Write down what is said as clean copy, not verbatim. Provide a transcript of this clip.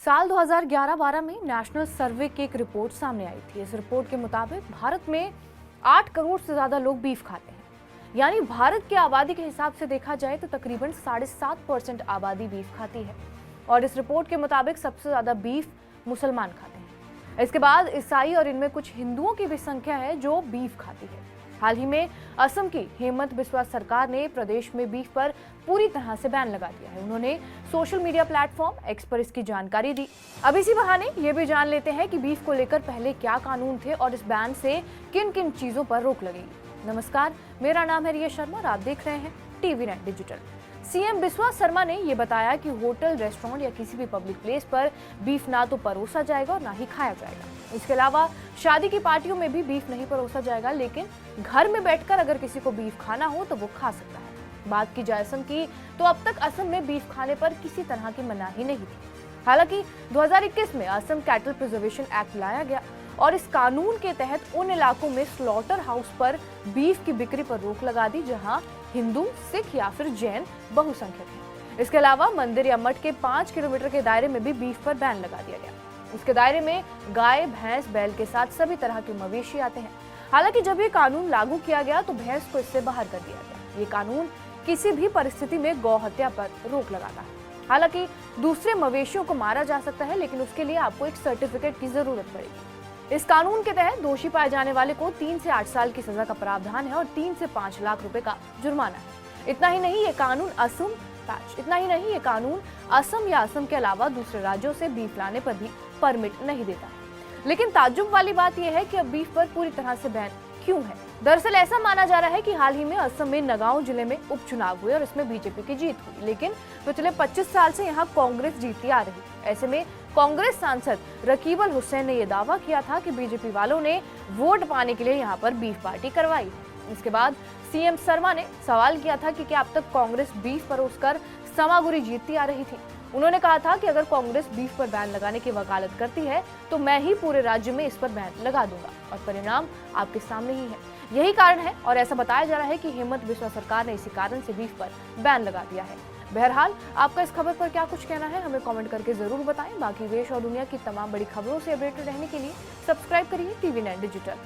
साल 2011-12 में नेशनल सर्वे की एक रिपोर्ट सामने आई थी। इस रिपोर्ट के मुताबिक भारत में 8 करोड़ से ज्यादा लोग बीफ खाते हैं। यानी भारत की आबादी के हिसाब से देखा जाए तो तकरीबन 7.5% आबादी बीफ खाती है। और इस रिपोर्ट के मुताबिक सबसे ज्यादा बीफ मुसलमान खाते हैं। इसके बाद ईसाई और इनमें कुछ हिंदुओं की भी संख्या है जो बीफ खाती है। हाल ही में असम की हेमंत बिस्वा सरकार ने प्रदेश में बीफ पर पूरी तरह से बैन लगा दिया है। उन्होंने सोशल मीडिया प्लेटफॉर्म एक्स पर इसकी जानकारी दी। अब इसी बहाने ये भी जान लेते हैं कि बीफ को लेकर पहले क्या कानून थे और इस बैन से किन किन चीजों पर रोक लगेगी। नमस्कार, मेरा नाम है रिया शर्मा और आप देख रहे हैं TV9 digital. CM Biswa Sharma ने ये बताया कि होटल, रेस्टोरेंट या किसी भी पब्लिक प्लेस पर बीफ ना तो परोसा जाएगा और ना ही खाया जाएगा। इसके अलावा शादी की पार्टियों में भी बीफ नहीं परोसा जाएगा, लेकिन घर में बैठकर अगर किसी को बीफ खाना हो तो वो खा सकता है। बात की जाए असम की, तो अब तक असम में बीफ खाने पर किसी तरह की मनाही नहीं थी। हालांकि 2021 में असम कैटल प्रिजर्वेशन एक्ट लाया गया और इस कानून के तहत उन इलाकों में स्लॉटर हाउस पर बीफ की बिक्री पर रोक लगा दी जहां हिंदू, सिख या फिर जैन बहुसंख्यक हैं। इसके अलावा मंदिर या मठ के 5 किलोमीटर के दायरे में भी बीफ पर बैन लगा दिया गया। इसके दायरे में गाय, भैंस, बैल के साथ सभी तरह के मवेशी आते हैं। हालांकि जब ये कानून लागू किया गया तो भैंस को इससे बाहर कर दिया गया। ये कानून किसी भी परिस्थिति में गौ हत्या पर रोक लगाता है। हालांकि दूसरे मवेशियों को मारा जा सकता है, लेकिन उसके लिए आपको एक सर्टिफिकेट की जरूरत पड़ेगी। इस कानून के तहत दोषी पाए जाने वाले को 3 से 8 साल की सजा का प्रावधान है और 3 से 5 लाख रुपए का जुर्माना है। इतना ही नहीं, ये कानून असम या असम के अलावा दूसरे राज्यों से बीफ लाने पर भी परमिट नहीं देता है। लेकिन ताज्जुब वाली बात यह है कि अब बीफ पर पूरी तरह से बैन क्यों है। दरअसल ऐसा माना जा रहा है कि हाल ही में असम में नगांव जिले में उपचुनाव हुए और इसमें बीजेपी की जीत हुई, लेकिन पिछले 25 साल से यहाँ कांग्रेस जीतती आ रही। ऐसे में कांग्रेस सांसद रकीबुल हुसैन ने यह दावा किया था कि बीजेपी वालों ने वोट पाने के लिए यहाँ पर बीफ पार्टी करवाई। इसके बाद सीएम शर्मा ने सवाल किया था कि क्या अब तक कांग्रेस बीफ परोसकर समागुरी जीतती आ रही थी। उन्होंने कहा था कि अगर कांग्रेस बीफ पर बैन लगाने की वकालत करती है तो मैं ही पूरे राज्य में इस पर बैन लगा दूंगा और परिणाम आपके सामने ही है। यही कारण है और ऐसा बताया जा रहा है कि हेमंत बिस्वा सरकार ने इसी कारण से बीफ पर बैन लगा दिया है। बहरहाल आपका इस खबर पर क्या कुछ कहना है हमें कमेंट करके जरूर बताएं। बाकी देश और दुनिया की तमाम बड़ी खबरों से अपडेटेड रहने के लिए सब्सक्राइब करिए TV9 डिजिटल।